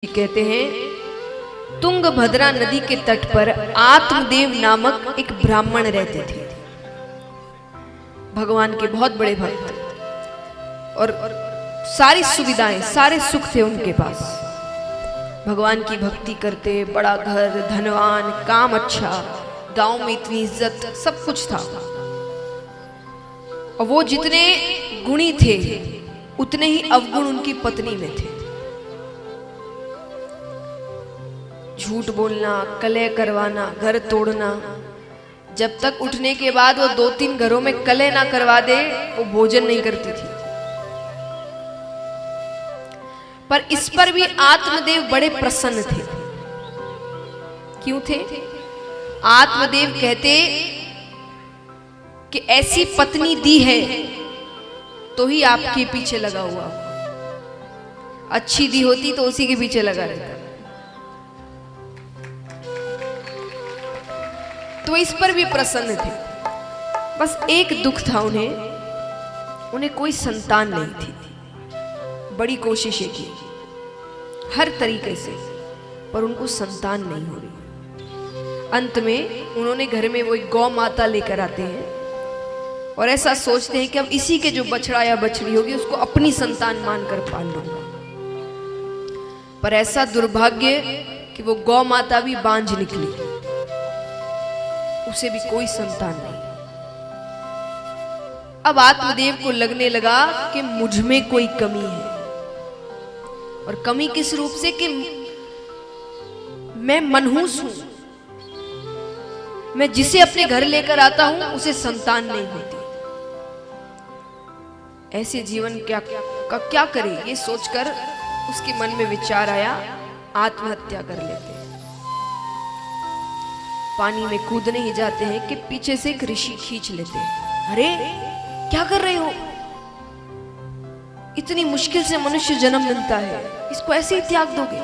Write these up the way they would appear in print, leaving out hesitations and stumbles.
कहते हैं तुंगभद्रा नदी के तट पर आत्मदेव नामक एक ब्राह्मण रहते थे। भगवान के बहुत बड़े भक्त और सारी सुविधाएं सारे सुख थे उनके पास। भगवान की भक्ति करते, बड़ा घर, धनवान, काम अच्छा, गांव में इतनी इज्जत, सब कुछ था। और वो जितने गुणी थे उतने ही अवगुण उनकी पत्नी में थे। झूठ बोलना, कलह करवाना, घर तोड़ना। जब तक उठने के बाद वो 2-3 घरों में कलह ना करवा दे वो भोजन नहीं करती थी। पर इस पर भी आत्मदेव बड़े प्रसन्न थे। क्यों थे? आत्मदेव कहते कि ऐसी पत्नी दी है तो ही आपके पीछे लगा हुआ, अच्छी दी होती तो उसी के पीछे लगा रहता। तो इस पर भी प्रसन्न थे। बस एक दुख था उन्हें कोई संतान नहीं थी। बड़ी कोशिशें की हर तरीके से, पर उनको संतान नहीं हो रही। अंत में उन्होंने घर में वो एक गौ माता लेकर आते हैं और ऐसा सोचते हैं कि अब इसी के जो बछड़ा या बछड़ी होगी उसको अपनी संतान मानकर पाल लूंगा। पर ऐसा दुर्भाग्य कि वो गौ माता भी बांझ निकली, उसे भी कोई संतान नहीं। अब आत्मदेव को लगने लगा कि मुझ में कोई कमी है। और कमी किस रूप से? कि मैं मनहूस हूं, मैं जिसे अपने घर लेकर आता हूं उसे संतान नहीं होती। ऐसे जीवन क्या करे, ये सोचकर उसके मन में विचार आया आत्महत्या कर लेते हैं। पानी में कूदने ही जाते हैं कि पीछे से एक ऋषि खींच लेते हैं। अरे क्या कर रहे हो? इतनी मुश्किल से मनुष्य जन्म मिलता है, इसको ऐसे ही त्याग दोगे?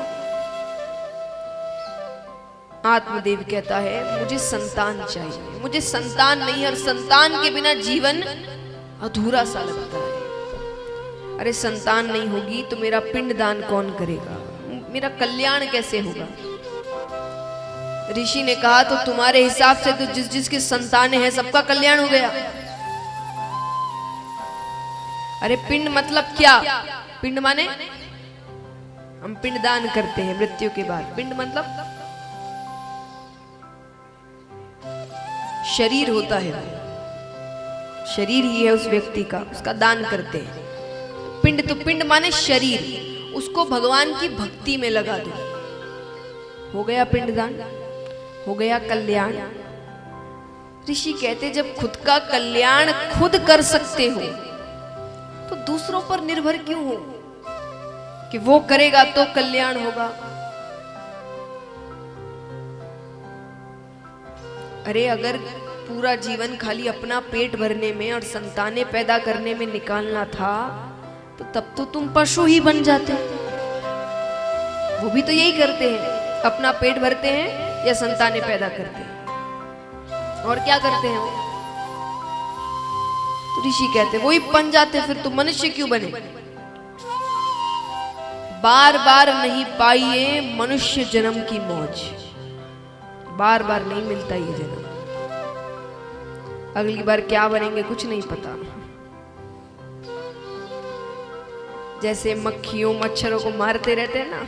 आत्मदेव कहता है मुझे संतान चाहिए, मुझे संतान नहीं, और संतान के बिना जीवन अधूरा सा लगता है। अरे संतान नहीं होगी तो मेरा पिंडदान कौन करेगा, मेरा कल्याण कैसे होगा? ऋषि ने कहा तो तुम्हारे हिसाब से तो जिस जिसकी संतानें हैं सबका कल्याण हो गया। अरे पिंड मतलब क्या? पिंड माने हम पिंडदान करते हैं मृत्यु के बाद। पिंड मतलब शरीर होता है, शरीर ही है उस व्यक्ति का, उसका दान करते हैं। पिंड तो पिंड माने शरीर, उसको भगवान की भक्ति में लगा दो, हो गया पिंडदान, हो गया कल्याण। ऋषि कहते जब खुद का कल्याण खुद कर सकते हो तो दूसरों पर निर्भर क्यों हो कि वो करेगा तो कल्याण होगा। अरे अगर पूरा जीवन खाली अपना पेट भरने में और संतानें पैदा करने में निकालना था तो तब तो तुम पशु ही बन जाते। वो भी तो यही करते हैं, अपना पेट भरते हैं या संतानें पैदा करते हैं, और क्या करते हैं वो? तो ऋषि कहते वही बन जाते, फिर तो मनुष्य क्यों बने? बार बार नहीं पाइए मनुष्य जन्म की मौज, बार बार नहीं मिलता ये जन्म। अगली बार क्या बनेंगे कुछ नहीं पता। जैसे मक्खियों मच्छरों को मारते रहते हैं ना,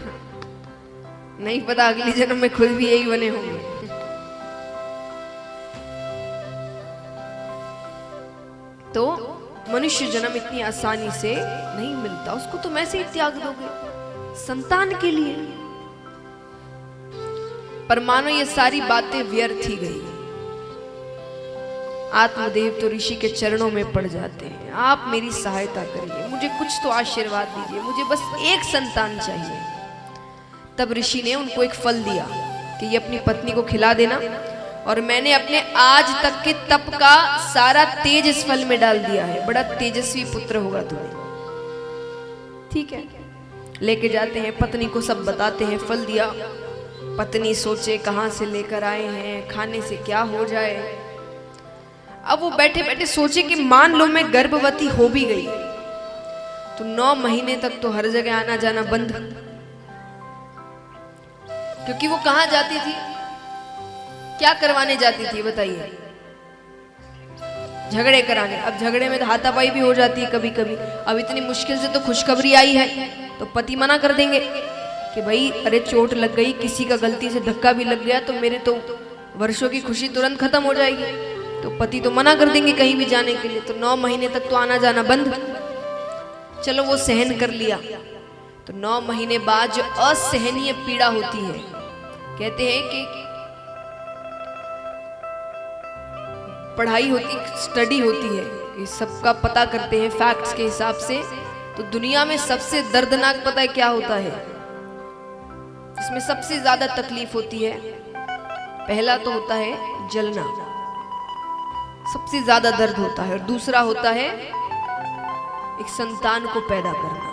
नहीं पता अगली जन्म में खुद भी यही बने होंगे। तो मनुष्य जन्म इतनी आसानी से नहीं मिलता, उसको तुम ऐसे ही त्याग दोगे संतान के लिए। पर मानो ये सारी बातें व्यर्थ ही गई। आत्मदेव तो ऋषि के चरणों में पड़ जाते हैं, आप मेरी सहायता करिए, मुझे कुछ तो आशीर्वाद दीजिए, मुझे बस एक संतान चाहिए। तब ऋषि ने उनको एक फल दिया कि ये अपनी पत्नी को खिला देना, और मैंने अपने आज तक के तप का सारा तेज इस फल में डाल दिया है, बड़ा तेजस्वी पुत्र होगा तुम्हें। ठीक है, लेके जाते हैं, पत्नी को सब बताते हैं, फल दिया। पत्नी सोचे कहां से लेकर आए हैं, खाने से क्या हो जाए। अब वो बैठे बैठे सोचे कि मान लो मैं गर्भवती हो भी गई तो 9 महीने तक तो हर जगह आना जाना बंद, क्योंकि वो कहां जाती थी, क्या करवाने जाती थी बताइए? झगड़े कराने। अब झगड़े में हाथापाई भी हो जाती है कभी कभी। अब इतनी मुश्किल से तो खुशखबरी आई है, तो पति मना कर देंगे कि भाई अरे चोट लग गई, किसी का गलती से धक्का भी लग गया तो मेरे तो वर्षों की खुशी तुरंत खत्म हो जाएगी। तो पति तो मना कर देंगे कहीं भी जाने के लिए, तो 9 महीने तक तो आना जाना बंद। चलो वो सहन कर लिया, तो 9 महीने बाद जो असहनीय पीड़ा होती है, कहते हैं कि पढ़ाई होती, स्टडी होती है, ये सबका पता करते हैं फैक्ट्स के हिसाब से, तो दुनिया में सबसे दर्दनाक पता है क्या होता है, इसमें सबसे ज्यादा तकलीफ होती है, पहला तो होता है जलना, सबसे ज्यादा दर्द होता है, और दूसरा होता है एक संतान को पैदा करना।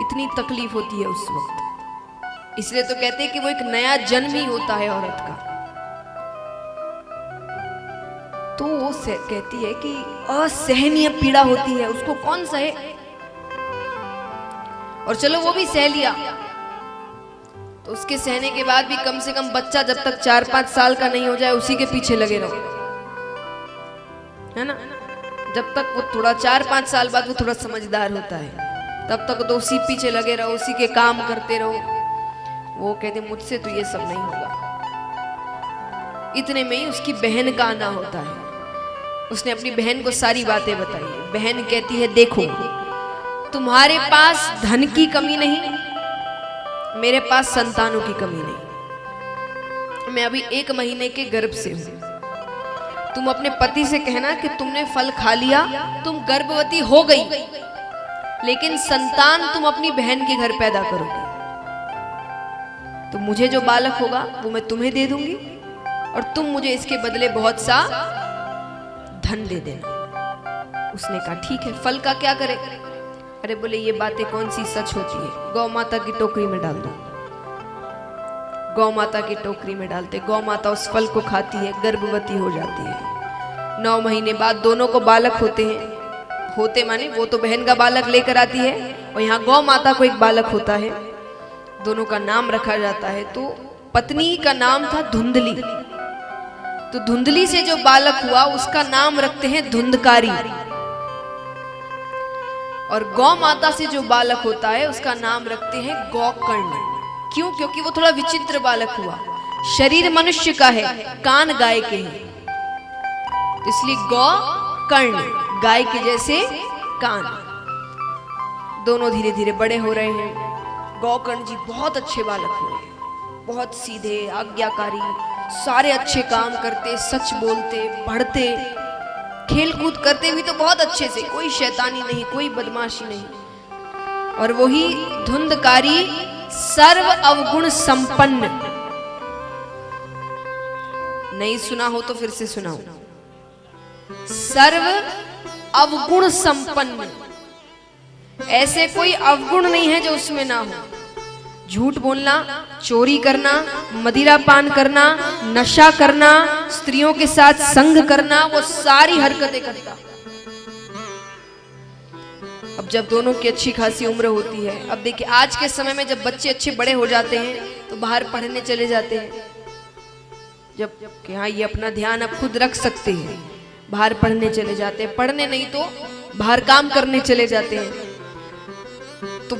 इतनी तकलीफ होती है उस वक्त, इसलिए तो कहते हैं कि वो एक नया जन्म ही होता है औरत का। तो वो कहती है कि असहनीय पीड़ा होती है, उसको कौन सहे। और चलो वो भी सह लिया, तो उसके सहने के बाद भी कम से कम बच्चा जब तक 4-5 साल का नहीं हो जाए उसी के पीछे लगे रहो, है ना। जब तक वो थोड़ा 4-5 साल बाद वो थोड़ा समझदार होता है, तब तक तो उसी पीछे लगे रहो, उसी के काम करते रहो। वो कहते मुझसे तो ये सब नहीं होगा। इतने में ही उसकी बहन का आना होता है। उसने अपनी बहन को सारी बातें बताई। बहन कहती है देखो, तुम्हारे पास धन की कमी नहीं, मेरे पास संतानों की कमी नहीं। मैं अभी 1 महीने के गर्भ से हूं। तुम अपने पति से कहना कि तुमने फल खा लिया, तुम गर्भवती हो गई, लेकिन संतान तुम अपनी बहन के घर पैदा करोगे, तो मुझे जो बालक होगा वो मैं तुम्हें दे दूंगी, और तुम मुझे इसके बदले बहुत सा धन दे देना। उसने कहा ठीक है, फल का क्या करे? अरे बोले ये बातें कौन सी सच होती है, गौ माता की टोकरी में डाल दो। गौ माता की टोकरी में डालते, गौ माता उस फल को खाती है, गर्भवती हो जाती है। 9 महीने बाद दोनों को बालक होते हैं। होते माने वो तो बहन का बालक लेकर आती है, और यहाँ गौ माता को एक बालक होता है। दोनों का नाम रखा जाता है। तो पत्नी का नाम था धुंधली, तो धुंधली से जो बालक हुआ उसका नाम रखते हैं धुंधकारी, और गौ माता से जो बालक होता है उसका नाम रखते हैं गौकर्ण। क्यों? क्योंकि वो थोड़ा विचित्र बालक हुआ। शरीर मनुष्य का है, कान गाय के हैं, तो इसलिए गौकर्ण, गाय के जैसे कान। दोनों धीरे धीरे बड़े हो रहे हैं। गौकर्ण जी बहुत अच्छे बालक हुए, बहुत सीधे, आज्ञाकारी, सारे अच्छे काम करते, सच बोलते, पढ़ते, खेल कूद करते भी तो बहुत अच्छे से, कोई शैतानी नहीं, कोई बदमाशी नहीं। और वही धुंधकारी सर्व अवगुण संपन्न। नहीं सुना हो तो फिर से सुनाओ। सर्व अवगुण संपन्न, ऐसे कोई अवगुण नहीं है जो उसमें ना हो। झूठ बोलना, चोरी करना, मदिरा पान करना, नशा करना, स्त्रियों के साथ संग करना, वो सारी हरकतें करता। अब जब दोनों की अच्छी खासी उम्र होती है, अब देखिए आज के समय में जब बच्चे अच्छे बड़े हो जाते हैं तो बाहर पढ़ने चले जाते हैं। जब कि हाँ ये अपना ध्यान अब खुद रख सकते हैं, बाहर पढ़ने चले जाते हैं, पढ़ने नहीं तो बाहर काम करने चले जाते हैं। तो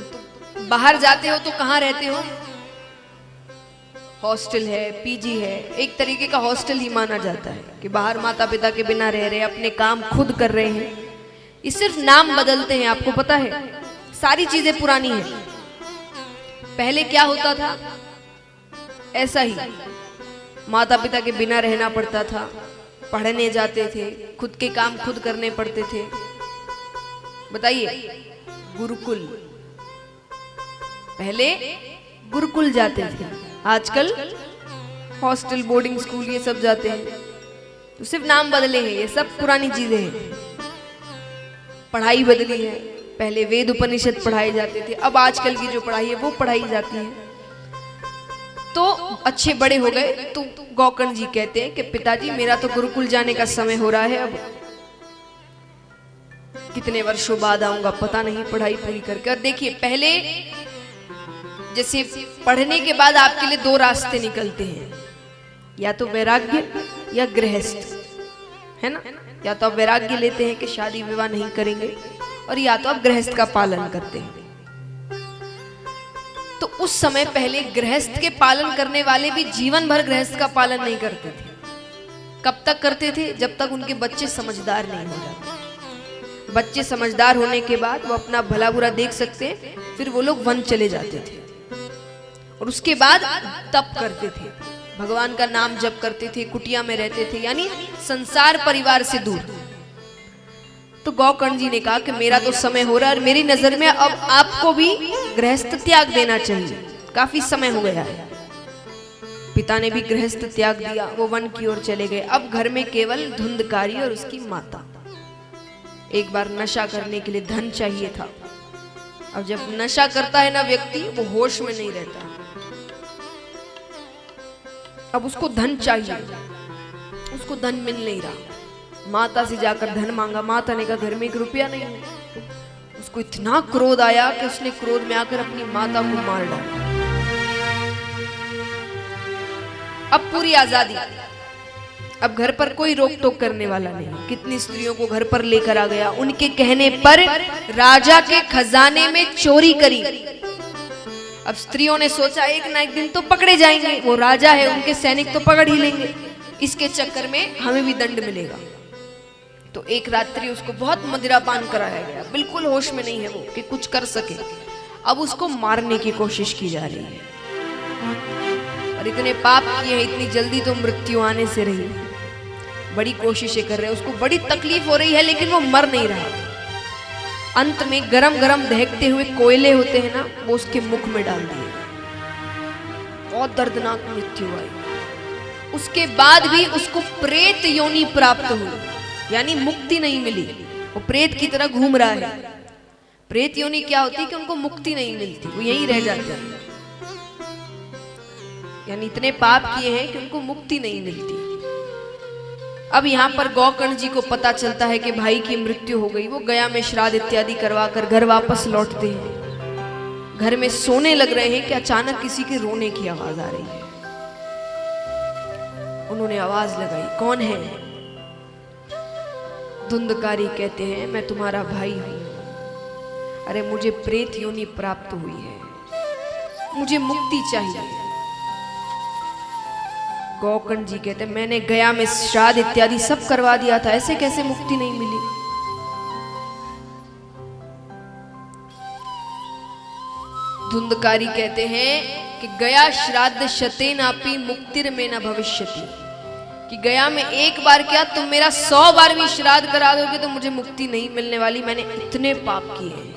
बाहर जाते हो तो कहाँ रहते हो? हॉस्टल है, पीजी है, एक तरीके का हॉस्टल ही माना जाता है कि बाहर माता पिता के बिना रह रहे, अपने काम खुद कर रहे हैं। ये सिर्फ नाम बदलते हैं, आपको पता है सारी चीजें पुरानी हैं। पहले क्या होता था, ऐसा ही माता पिता के बिना रहना पड़ता था, पढ़ने जाते थे, खुद के काम खुद करने पड़ते थे। बताइए, गुरुकुल, पहले गुरुकुल जाते थे, आजकल हॉस्टल, बोर्डिंग स्कूल, ये सब जाते हैं। तो सिर्फ नाम बदले हैं, ये सब पुरानी चीजें हैं। पढ़ाई बदली है, पहले वेद उपनिषद पढ़ाए जाते थे, अब आजकल की जो पढ़ाई है वो पढ़ाई जाती है। तो अच्छे बड़े हो गए तो गौकर्ण जी कहते हैं कि पिताजी मेरा तो गुरुकुल जाने का समय हो रहा है, अब कितने वर्षों बाद आऊंगा पता नहीं, पढ़ाई पूरी करके। और देखिए पहले जैसे पढ़ने के बाद आपके लिए दो रास्ते निकलते हैं, या तो वैराग्य या गृहस्थ, है ना। या तो आप वैराग्य लेते हैं कि शादी विवाह नहीं करेंगे, और या तो आप गृहस्थ का पालन करते हैं। तो उस समय पहले गृहस्थ के पालन करने वाले भी जीवन भर गृहस्थ का पालन नहीं करते थे। कब तक करते थे? जब तक उनके बच्चे समझदार नहीं हो जाते। बच्चे समझदार होने के बाद वो अपना भला बुरा देख सकते हैं, फिर वो लोग वन चले जाते थे और उसके बाद तप करते थे, भगवान का नाम जप करते थे, कुटिया में रहते थे, यानी संसार परिवार से दूर। तो गौकर्ण जी ने कहा कि मेरा तो समय हो रहा है और मेरी नजर में अब आपको भी गृहस्थ त्याग देना चाहिए, काफी समय हो गया है। पिता ने भी गृहस्थ त्याग दिया, वो वन की ओर चले गए। अब घर में केवल धुंधकारी और उसकी माता। एक बार नशा करने के लिए धन चाहिए था। अब जब नशा करता है ना व्यक्ति, वो होश में नहीं रहता। अब उसको धन चाहिए, उसको धन मिल नहीं रहा। माता से जाकर धन मांगा, माता ने कहा घर में 1 रुपया नहीं है। उसको इतना क्रोध आया कि उसने क्रोध में आकर अपनी माता को मार डाला। अब पूरी आजादी, अब घर पर कोई रोक टोक करने वाला नहीं। कितनी स्त्रियों को घर पर लेकर आ गया, उनके कहने पर राजा के खजाने में चोरी करी। अब स्त्रियों ने सोचा एक ना एक दिन तो पकड़े जाएंगे, वो राजा है, उनके सैनिक तो पकड़ ही लेंगे, इसके चक्कर में हमें भी दंड मिलेगा। तो एक रात्रि उसको बहुत मदिरापान कराया गया, बिल्कुल होश में नहीं है वो कि कुछ कर सके। अब उसको मारने की कोशिश की जा रही है और इतने पाप किए हैं, इतनी जल्दी तो मृत्यु आने से रही। बड़ी कोशिशें कर रहे हैं, उसको बड़ी तकलीफ हो रही है, लेकिन वो मर नहीं रहा। अंत में गरम गरम दहकते हुए कोयले होते हैं ना, वो उसके मुख में डाल दिए। बहुत दर्दनाक मृत्यु आई। उसके बाद भी उसको प्रेत योनि प्राप्त हुई, यानी मुक्ति नहीं मिली। वो प्रेत की तरह घूम रहा है। प्रेत योनि क्या होती है कि उनको मुक्ति नहीं मिलती, वो यहीं रह जाते हैं, यानी इतने पाप किए हैं कि उनको मुक्ति नहीं मिलती। अब यहाँ पर गौकर्ण जी को पता चलता है कि भाई की मृत्यु हो गई। वो गया में श्राद्ध इत्यादि करवाकर घर वापस लौटते हैं। घर में सोने लग रहे हैं कि अचानक किसी के रोने की आवाज आ रही है। उन्होंने आवाज लगाई, कौन है? धुंधकारी कहते हैं, मैं तुम्हारा भाई हूं। अरे मुझे प्रेत योनि प्राप्त हुई है, मुझे मुक्ति चाहिए। गौकर्ण जी कहते हैं, मैंने गया में श्राद्ध इत्यादि सब करवा दिया था, ऐसे कैसे मुक्ति नहीं मिली? धुंधकारी कहते हैं कि गया श्राद्ध शतेनापि मुक्तिर में न भविष्यति, कि गया में एक बार क्या, तुम मेरा 100 बार भी श्राद्ध करा दोगे तो मुझे मुक्ति नहीं मिलने वाली। मैंने इतने पाप किए हैं,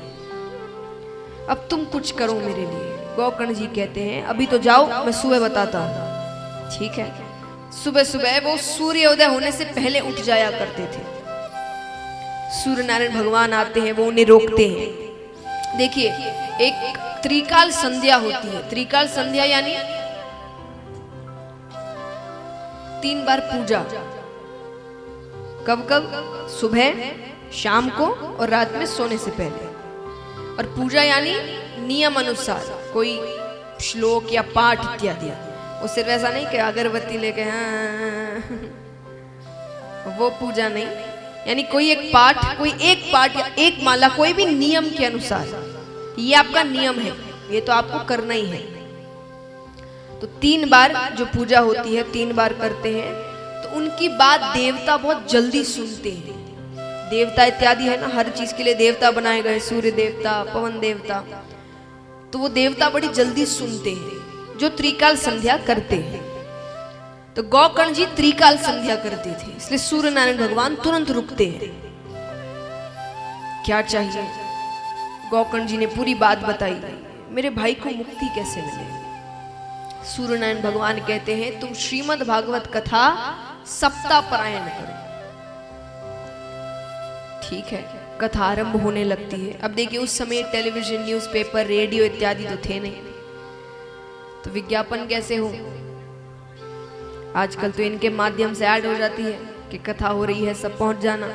अब तुम कुछ करो मेरे लिए। गौकर्ण जी कहते हैं, अभी तो जाओ, मैं सुबह बताता हूं। ठीक है। सुबह सुबह वो सूर्योदय होने से पहले उठ जाया करते थे। सूर्य नारायण भगवान आते हैं, वो उन्हें रोकते हैं। देखिए, एक त्रिकाल संध्या होती है। त्रिकाल संध्या यानी 3 बार पूजा। कब कब? सुबह, शाम को और रात में सोने से पहले। और पूजा यानी नियम अनुसार कोई श्लोक या पाठ इत्यादि। वो सिर्फ ऐसा नहीं कि अगरबत्ती लेके हाँ, वो पूजा नहीं, यानी कोई एक पाठ या एक माला, कोई भी नियम के अनुसार। ये आपका नियम है, ये तो आपको करना ही है। तो 3 बार जो पूजा होती है 3 बार करते हैं, तो उनकी बात देवता बहुत जल्दी सुनते हैं। देवता इत्यादि है ना, हर चीज के लिए देवता बनाए गए, सूर्य देवता, पवन देवता, तो वो देवता बड़ी जल्दी सुनते हैं जो त्रिकाल संध्या करते हैं। तो गौकर्ण जी त्रिकाल संध्या करते थे, इसलिए सूर्य नारायण भगवान तुरंत रुकते हैं। क्या चाहिए? गौकर्ण जी ने पूरी बात बताई, मेरे भाई को मुक्ति कैसे मिले? सूर्य नारायण भगवान कहते हैं, तुम श्रीमद् भागवत कथा सप्ताह पारायण करो। ठीक है, कथा आरंभ होने लगती है। अब देखिए, उस समय टेलीविजन, न्यूज़पेपर, रेडियो इत्यादि तो थे नहीं, तो विज्ञापन कैसे हो? आजकल तो इनके माध्यम से ऐड हो जाती है कि कथा हो रही है, सब पहुंच जाना।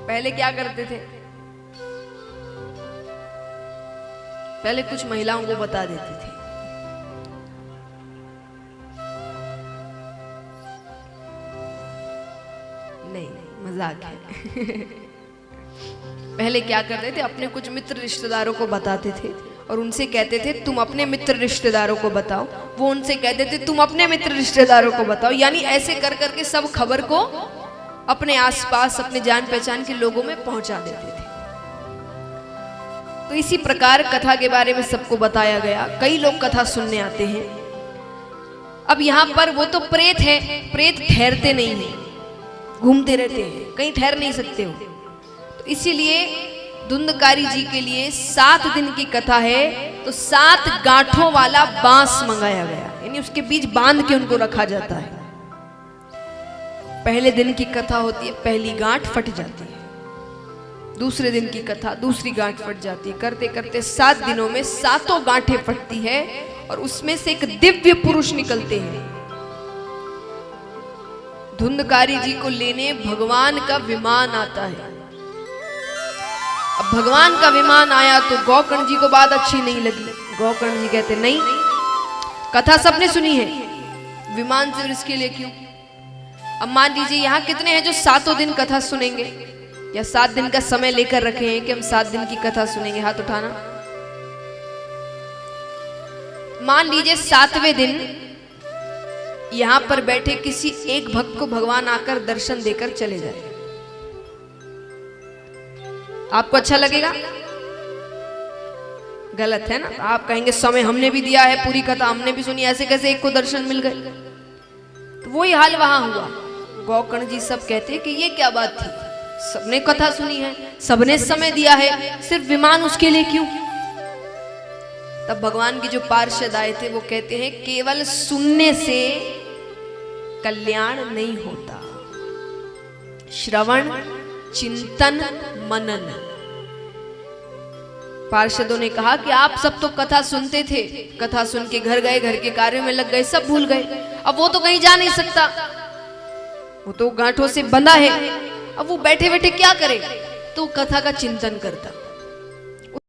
पहले क्या करते थे? पहले कुछ महिलाओं को बता देते थे। नहीं, मजाक है। पहले क्या करते थे, अपने कुछ मित्र रिश्तेदारों को बताते थे और उनसे कहते थे तुम अपने मित्र रिश्तेदारों को बताओ, वो उनसे कहते थे तुम अपने मित्र रिश्तेदारों को बताओ, यानी ऐसे कर करके सब खबर को अपने आसपास अपने जान पहचान के लोगों में पहुंचा देते थे। तो इसी प्रकार कथा के बारे में सबको बताया गया। कई लोग कथा सुनने आते हैं। अब यहाँ पर वो तो प्रेत है, प्रेत ठहरते नहीं है, घूमते रहते हैं, कहीं ठहर नहीं सकते हो। तो इसीलिए धुंधकारी जी के लिए 7 दिन की कथा है, तो 7 गांठों वाला बांस मंगाया गया, यानी उसके बीच बांध के उनको रखा जाता है। पहले दिन की कथा होती है, पहली गांठ फट जाती है, दूसरे दिन की कथा दूसरी गांठ फट जाती है, करते करते 7 दिनों में 7 गांठें फटती है और उसमें से एक दिव्य पुरुष निकलते हैं। धुंधकारी जी को लेने भगवान का विमान आता है। अब भगवान का विमान आया तो गौकर्ण जी को बात अच्छी नहीं लगी। गौकर्ण जी कहते नहीं, कथा सबने सुनी है, विमान से इसके लिए क्यों? अब मान लीजिए यहाँ कितने हैं जो 7 दिन कथा सुनेंगे, या 7 दिन का समय लेकर रखे हैं कि हम 7 दिन की कथा सुनेंगे? हाथ उठाना। मान लीजिए 7वें दिन यहां पर बैठे किसी एक भक्त को भगवान आकर दर्शन देकर चले जाए, आपको अच्छा लगेगा? गलत है ना? आप कहेंगे समय हमने भी दिया है, पूरी कथा हमने भी सुनी, ऐसे कैसे एक को दर्शन मिल गए? तो वही हाल वहां हुआ। गौकर्ण जी सब कहते कि ये क्या बात थी, सबने कथा सुनी है, सबने समय दिया है, सिर्फ विमान उसके लिए क्यों? तब भगवान की जो पार्षद आए थे वो कहते हैं केवल सुनने से कल्याण नहीं होता, श्रवण चिंतन मनन। पार्षदों ने कहा कि आप सब तो कथा सुनते थे, कथा सुन के घर गए, घर के कार्यों में लग गए, सब भूल गए। अब वो तो कहीं जा नहीं सकता, वो तो गांठों से बंधा है, अब वो बैठे बैठे क्या करे? तो कथा का चिंतन करता।